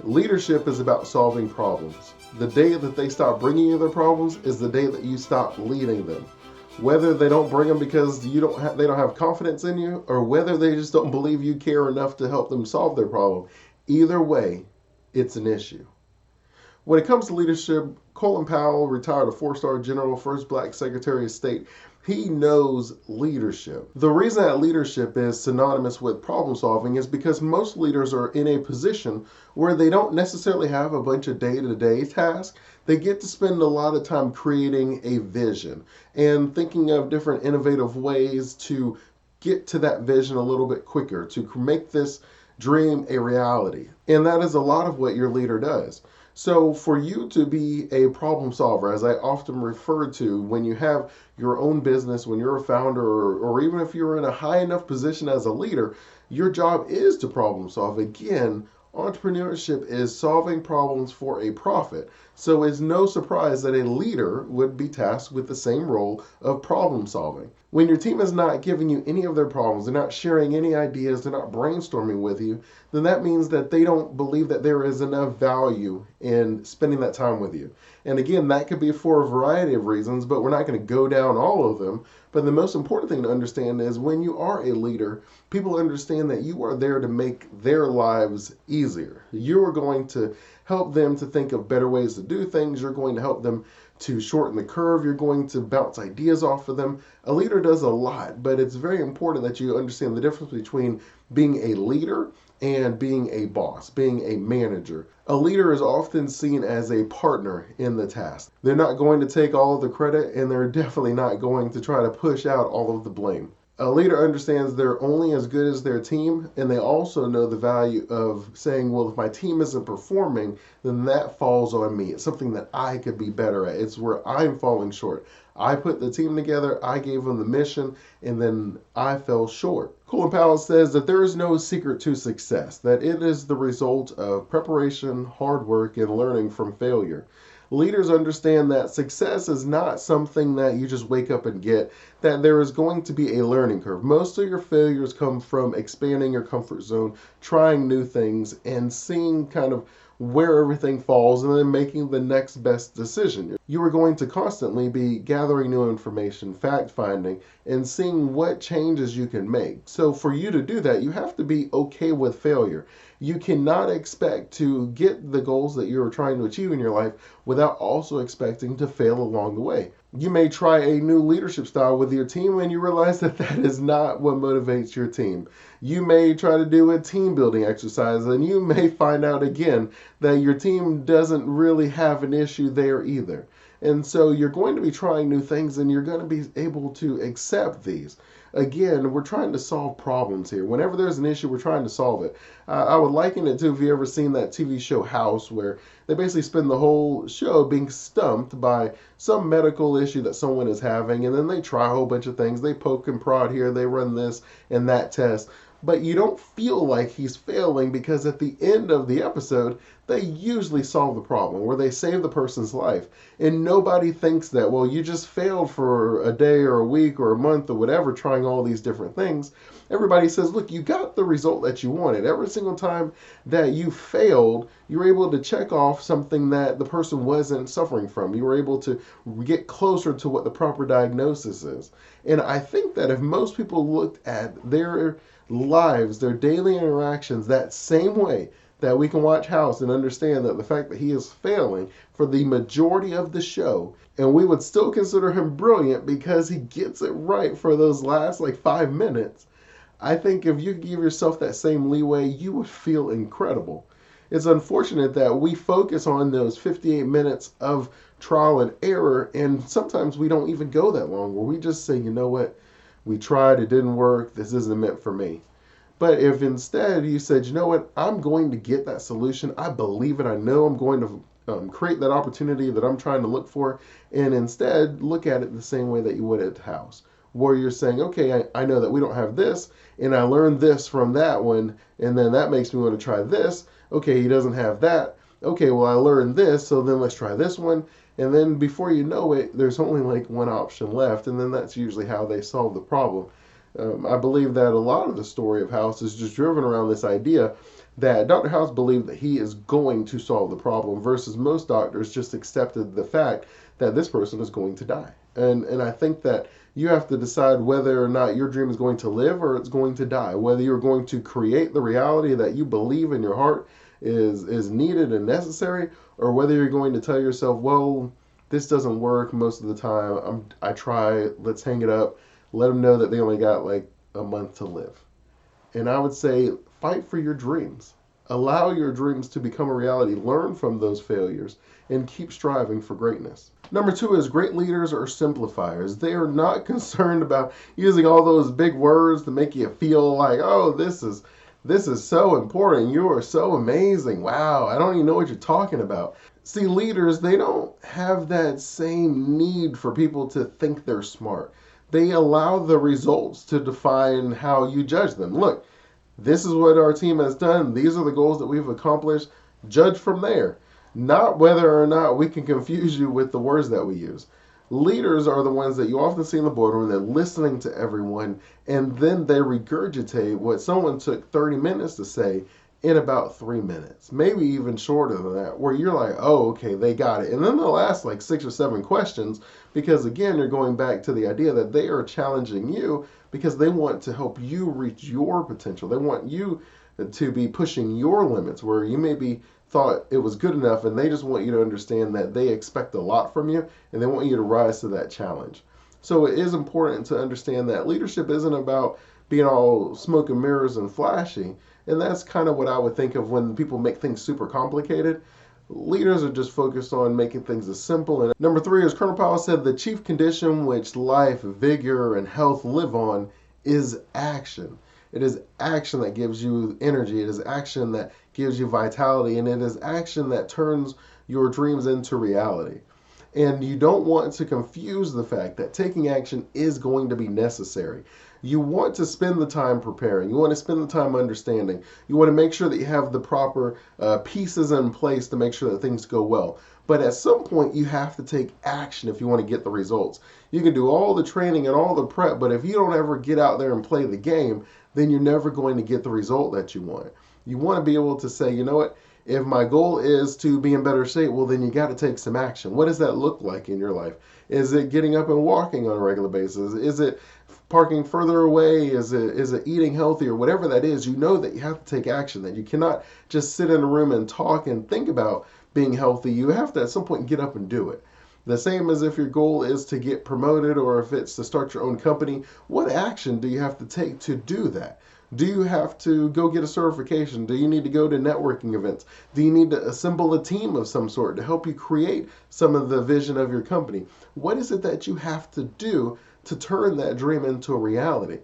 Leadership is about solving problems. The day that they stop bringing you their problems is the day that you stop leading them. Whether they don't bring them because they don't have confidence in you, or whether they just don't believe you care enough to help them solve their problem, either way, it's an issue. When it comes to leadership, Colin Powell, retired a four-star general, first black Secretary of State, he knows leadership. The reason that leadership is synonymous with problem solving is because most leaders are in a position where they don't necessarily have a bunch of day-to-day tasks. They get to spend a lot of time creating a vision and thinking of different innovative ways to get to that vision a little bit quicker, to make this dream a reality. And that is a lot of what your leader does. So for you to be a problem solver, as I often refer to, when you have your own business, when you're a founder, or even if you're in a high enough position as a leader, your job is to problem solve. Again, entrepreneurship is solving problems for a profit. So it's no surprise that a leader would be tasked with the same role of problem solving. When your team is not giving you any of their problems, they're not sharing any ideas, they're not brainstorming with you, then that means that they don't believe that there is enough value in spending that time with you. And again, that could be for a variety of reasons, but we're not going to go down all of them. But the most important thing to understand is when you are a leader, people understand that you are there to make their lives easier. You are going to help them to think of better ways to do things. You're going to help them to shorten the curve. You're going to bounce ideas off of them. A leader does a lot, but it's very important that you understand the difference between being a leader and being a boss, being a manager. A leader is often seen as a partner in the task. They're not going to take all of the credit, and they're definitely not going to try to push out all of the blame. A leader understands they're only as good as their team, and they also know the value of saying, well, if my team isn't performing, then that falls on me. It's something that I could be better at. It's where I'm falling short. I put the team together, I gave them the mission, and then I fell short. Colin Powell says that there is no secret to success, that it is the result of preparation, hard work, and learning from failure. Leaders understand that success is not something that you just wake up and get, that there is going to be a learning curve. Most of your failures come from expanding your comfort zone, trying new things, and seeing kind of where everything falls and then making the next best decision. You are going to constantly be gathering new information, fact finding, and seeing what changes you can make. So for you to do that, you have to be okay with failure. You cannot expect to get the goals that you're trying to achieve in your life without also expecting to fail along the way. You may try a new leadership style with your team and you realize that that is not what motivates your team. You may try to do a team building exercise and you may find out again that your team doesn't really have an issue there either. And so you're going to be trying new things and you're going to be able to accept these. Again, we're trying to solve problems here. Whenever there's an issue, we're trying to solve it. I would liken it to, if you ever seen that TV show House, where they basically spend the whole show being stumped by some medical issue that someone is having, and then they try a whole bunch of things. They poke and prod here, they run this and that test. But you don't feel like he's failing because at the end of the episode, they usually solve the problem where they save the person's life. And nobody thinks that, well, you just failed for a day or a week or a month or whatever trying all these different things. Everybody says, look, you got the result that you wanted. Every single time that you failed, you were able to check off something that the person wasn't suffering from. You were able to get closer to what the proper diagnosis is. And I think that if most people looked at their lives, their daily interactions, that same way, that we can watch House and understand that the fact that he is failing for the majority of the show, and we would still consider him brilliant because he gets it right for those last like 5 minutes. I think if you give yourself that same leeway, you would feel incredible. It's unfortunate that we focus on those 58 minutes of trial and error, and sometimes we don't even go that long, where we just say, you know what, we tried, it didn't work, this isn't meant for me. But if instead you said, you know what, I'm going to get that solution, I believe it, I know I'm going to create that opportunity that I'm trying to look for, and instead look at it the same way that you would at House, where you're saying, okay, I know that we don't have this, and I learned this from that one, and then that makes me want to try this. Okay, he doesn't have that. Okay, well, I learned this, so then let's try this one. And then before you know it, there's only like one option left, and then that's usually how they solve the problem. I believe that a lot of the story of House is just driven around this idea that Dr. House believed that he is going to solve the problem versus most doctors just accepted the fact that this person is going to die. And I think that you have to decide whether or not your dream is going to live or it's going to die, whether you're going to create the reality that you believe in your heart is needed and necessary, or whether you're going to tell yourself, well, this doesn't work most of the time. I try, let's hang it up, let them know that they only got like a month to live. And I would say fight for your dreams. Allow your dreams to become a reality. Learn from those failures and keep striving for greatness. Number two is great leaders are simplifiers. They are not concerned about using all those big words to make you feel like, oh, this is so important. You are so amazing. Wow, I don't even know what you're talking about. See, leaders, they don't have that same need for people to think they're smart. They allow the results to define how you judge them. Look, this is what our team has done. These are the goals that we've accomplished. Judge from there, not whether or not we can confuse you with the words that we use. Leaders are the ones that you often see in the boardroom. They're listening to everyone, and then they regurgitate what someone took 30 minutes to say in about 3 minutes, maybe even shorter than that, where you're like, oh, okay, they got it. And then they'll ask like 6 or 7 questions because, again, you're going back to the idea that they are challenging you because they want to help you reach your potential. They want you to be pushing your limits where you maybe thought it was good enough, and they just want you to understand that they expect a lot from you and they want you to rise to that challenge. So it is important to understand that leadership isn't about being all smoke and mirrors and flashy. And that's kind of what I would think of when people make things super complicated. Leaders are just focused on making things as simple. And number three, as Colonel Powell said, the chief condition which life, vigor, and health live on is action. It is action that gives you energy. It is action that gives you vitality. And it is action that turns your dreams into reality. And you don't want to confuse the fact that taking action is going to be necessary. You want to spend the time preparing. You want to spend the time understanding. You want to make sure that you have the proper pieces in place to make sure that things go well. But at some point, you have to take action if you want to get the results. You can do all the training and all the prep, but if you don't ever get out there and play the game, then you're never going to get the result that you want. You want to be able to say, you know what? If my goal is to be in better shape, well, then you got to take some action. What does that look like in your life? Is it getting up and walking on a regular basis? Is it parking further away? Is it eating healthy, or whatever that is? You know that you have to take action, that you cannot just sit in a room and talk and think about being healthy. You have to at some point get up and do it. The same as if your goal is to get promoted or if it's to start your own company. What action do you have to take to do that? Do you have to go get a certification? Do you need to go to networking events? Do you need to assemble a team of some sort to help you create some of the vision of your company? What is it that you have to do to turn that dream into a reality?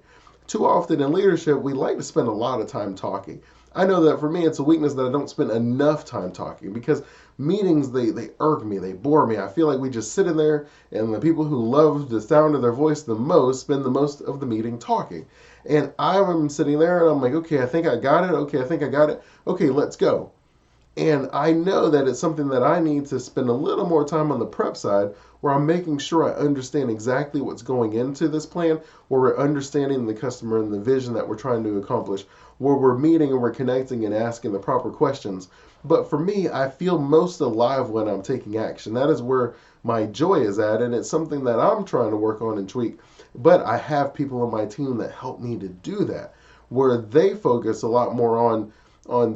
Too often in leadership, we like to spend a lot of time talking. I know that for me, it's a weakness that I don't spend enough time talking because meetings, they irk me, they bore me. I feel like we just sit in there and the people who love the sound of their voice the most spend the most of the meeting talking. And I'm sitting there and I'm like, okay, I think I got it. Okay, I think I got it. Okay, let's go. And I know that it's something that I need to spend a little more time on the prep side where I'm making sure I understand exactly what's going into this plan, where we're understanding the customer and the vision that we're trying to accomplish, where we're meeting and we're connecting and asking the proper questions. But for me, I feel most alive when I'm taking action. That is where my joy is at, and it's something that I'm trying to work on and tweak. But I have people on my team that help me to do that, where they focus a lot more on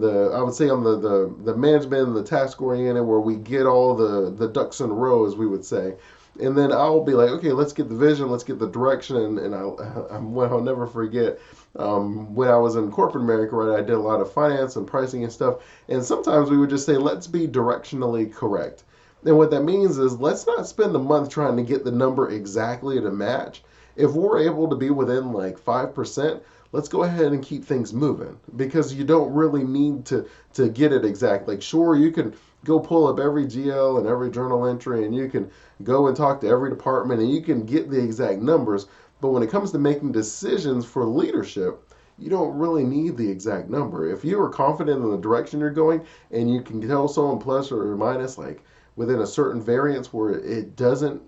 the, I would say, on the management and the task oriented, where we get all the ducks in a row, as we would say. And then I'll be like, okay, let's get the vision, let's get the direction. And I'll never forget when I was in corporate America, right, I did a lot of finance and pricing and stuff. And sometimes we would just say, let's be directionally correct. And what that means is let's not spend a month trying to get the number exactly to match. If we're able to be within like 5%, let's go ahead and keep things moving, because you don't really need to get it exact. Like, sure, you can go pull up every GL and every journal entry, and you can go and talk to every department, and you can get the exact numbers. But when it comes to making decisions for leadership, you don't really need the exact number. If you are confident in the direction you're going, and you can tell someone plus or minus, like within a certain variance where it doesn't,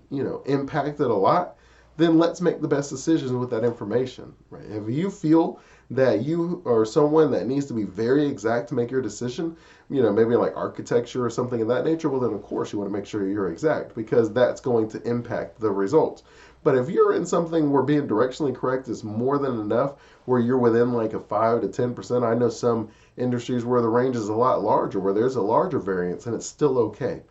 impact it a lot, then let's make the best decisions with that information, right? If you feel that you are someone that needs to be very exact to make your decision, maybe like architecture or something of that nature, well, then of course you want to make sure you're exact because that's going to impact the results. But if you're in something where being directionally correct is more than enough, where you're within like a 5 to 10%, I know some industries where the range is a lot larger, where there's a larger variance and it's still okay.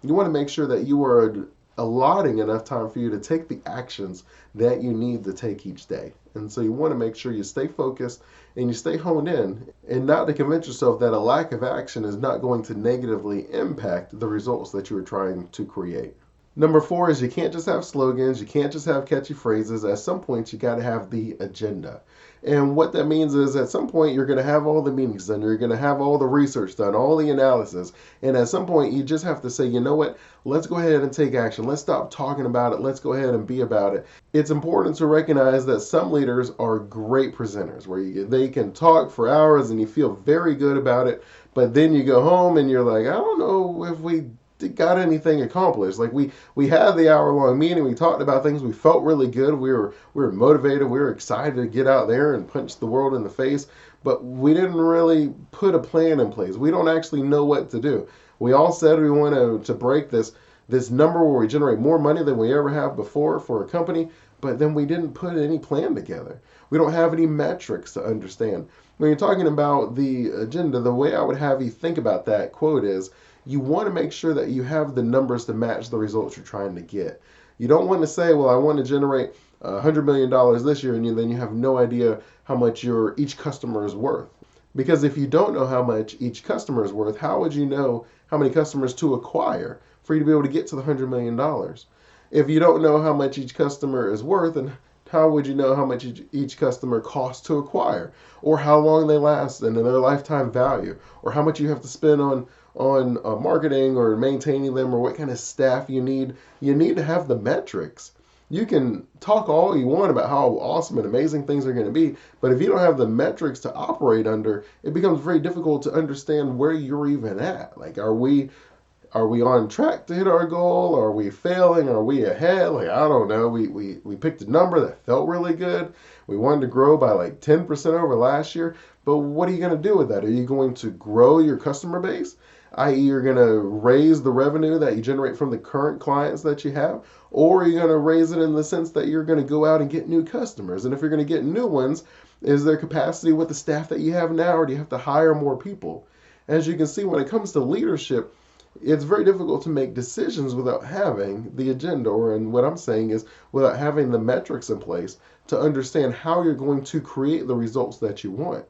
You want to make sure that you are allotting enough time for you to take the actions that you need to take each day. And so you want to make sure you stay focused and you stay honed in, and not to convince yourself that a lack of action is not going to negatively impact the results that you are trying to create. Number 4 is you can't just have slogans, you can't just have catchy phrases. At some point, you got to have the agenda. And what that means is at some point, you're going to have all the meetings done, you're going to have all the research done, all the analysis. And at some point, you just have to say, you know what, let's go ahead and take action. Let's stop talking about it. Let's go ahead and be about it. It's important to recognize that some leaders are great presenters where they can talk for hours and you feel very good about it. But then you go home and you're like, I don't know if we got anything accomplished. Like we had the hour-long meeting, we talked about things, we felt really good, we were motivated, we were excited to get out there and punch the world in the face, but we didn't really put a plan in place. We don't actually know what to do. We all said we want to break this number where we generate more money than we ever have before for a company, but then we didn't put any plan together. We don't have any metrics to understand. When you're talking about the agenda, the way I would have you think about that quote is, you want to make sure that you have the numbers to match the results you're trying to get. You don't want to say, well, I want to generate $100 million this year, and then you have no idea how much each customer is worth. Because if you don't know how much each customer is worth, how would you know how many customers to acquire for you to be able to get to the $100 million? If you don't know how much each customer is worth, and how would you know how much each customer costs to acquire, or how long they last and their lifetime value, or how much you have to spend on marketing or maintaining them, or what kind of staff you need? You need to have the metrics. You can talk all you want about how awesome and amazing things are going to be, but if you don't have the metrics to operate under, it becomes very difficult to understand where you're even at. Like, are we on track to hit our goal? Are we failing? Are we ahead? Like, I don't know. We picked a number that felt really good. We wanted to grow by like 10% over last year. But what are you going to do with that? Are you going to grow your customer base? I.e., you're going to raise the revenue that you generate from the current clients that you have? Or are you going to raise it in the sense that you're going to go out and get new customers? And if you're going to get new ones, is there capacity with the staff that you have now, or do you have to hire more people? As you can see, when it comes to leadership, it's very difficult to make decisions without having the agenda, and what I'm saying is without having the metrics in place to understand how you're going to create the results that you want.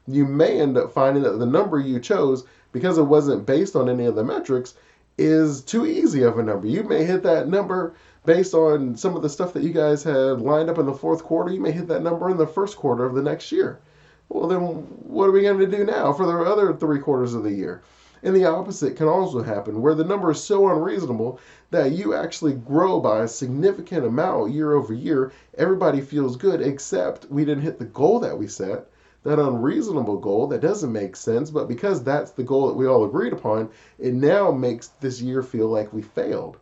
You may end up finding that the number you chose, because it wasn't based on any of the metrics, is too easy of a number. You may hit that number based on some of the stuff that you guys had lined up in the fourth quarter. You may hit that number in the first quarter of the next year. Well, then what are we going to do now for the other 3 quarters of the year? And the opposite can also happen, where the number is so unreasonable that you actually grow by a significant amount year over year. Everybody feels good, except we didn't hit the goal that we set, that unreasonable goal that doesn't make sense. But because that's the goal that we all agreed upon, it now makes this year feel like we failed.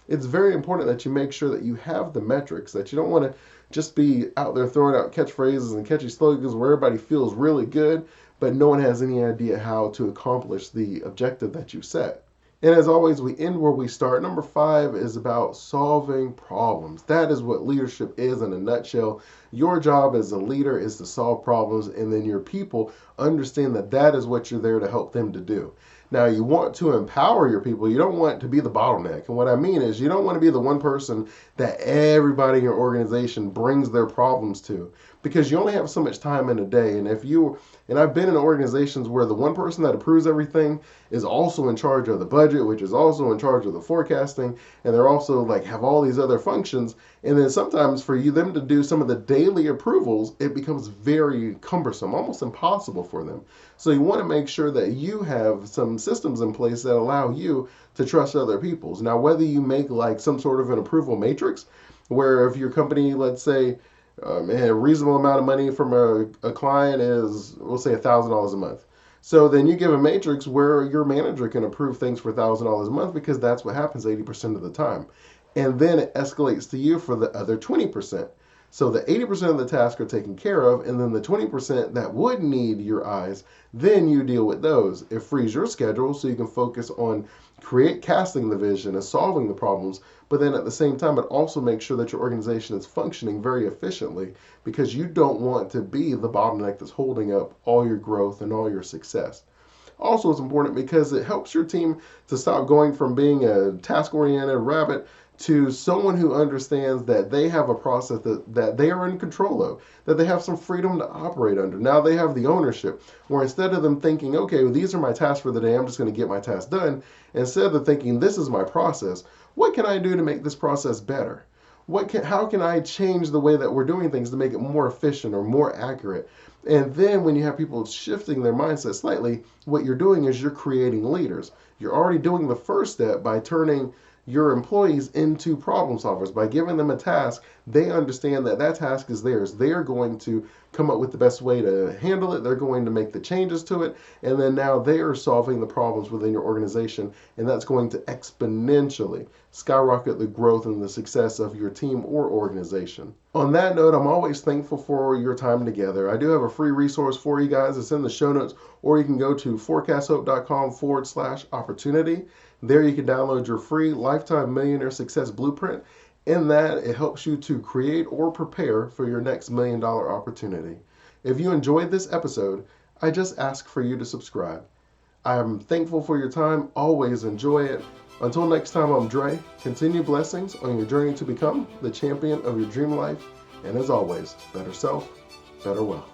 It's very important that you make sure that you have the metrics, that you don't want to just be out there throwing out catchphrases and catchy slogans where everybody feels really good, but no one has any idea how to accomplish the objective that you set. And as always, we end where we start. Number 5 is about solving problems. That is what leadership is in a nutshell. Your job as a leader is to solve problems, and then your people understand that that is what you're there to help them to do. Now, you want to empower your people. You don't want to be the bottleneck. And what I mean is, you don't want to be the one person that everybody in your organization brings their problems to, because you only have so much time in a day. And I've been in organizations where the one person that approves everything is also in charge of the budget, which is also in charge of the forecasting, and they're also like have all these other functions. And then sometimes for them to do some of the daily approvals, it becomes very cumbersome, almost impossible for them. So you want to make sure that you have some systems in place that allow you to trust other people's. Now, whether you make like some sort of an approval matrix, where if your company, let's say, a reasonable amount of money from a client is, we'll say, $1,000 a month. So then you give a matrix where your manager can approve things for $1,000 a month, because that's what happens 80% of the time. And then it escalates to you for the other 20%. So the 80% of the tasks are taken care of, and then the 20% that would need your eyes, then you deal with those. It frees your schedule so you can focus on casting the vision and solving the problems, but then at the same time, it also makes sure that your organization is functioning very efficiently, because you don't want to be the bottleneck that's holding up all your growth and all your success. Also, it's important because it helps your team to stop going from being a task-oriented rabbit to someone who understands that they have a process that they are in control of, that they have some freedom to operate under. Now they have the ownership, where instead of them thinking, okay, well, these are my tasks for the day, I'm just going to get my task done, instead of thinking, this is my process, what can I do to make this process better? How can I change the way that we're doing things to make it more efficient or more accurate? And then when you have people shifting their mindset slightly, what you're doing is you're creating leaders. You're already doing the first step by turning your employees into problem solvers. By giving them a task, they understand that that task is theirs. They are going to come up with the best way to handle it. They're going to make the changes to it. And then now they are solving the problems within your organization. And that's going to exponentially skyrocket the growth and the success of your team or organization. On that note, I'm always thankful for your time together. I do have a free resource for you guys. It's in the show notes, or you can go to forecasthope.com/opportunity. There you can download your free Lifetime Millionaire Success Blueprint. In that, it helps you to create or prepare for your next $1 million opportunity. If you enjoyed this episode, I just ask for you to subscribe. I am thankful for your time. Always enjoy it. Until next time, I'm Dre. Continue blessings on your journey to become the champion of your dream life. And as always, better self, better wealth.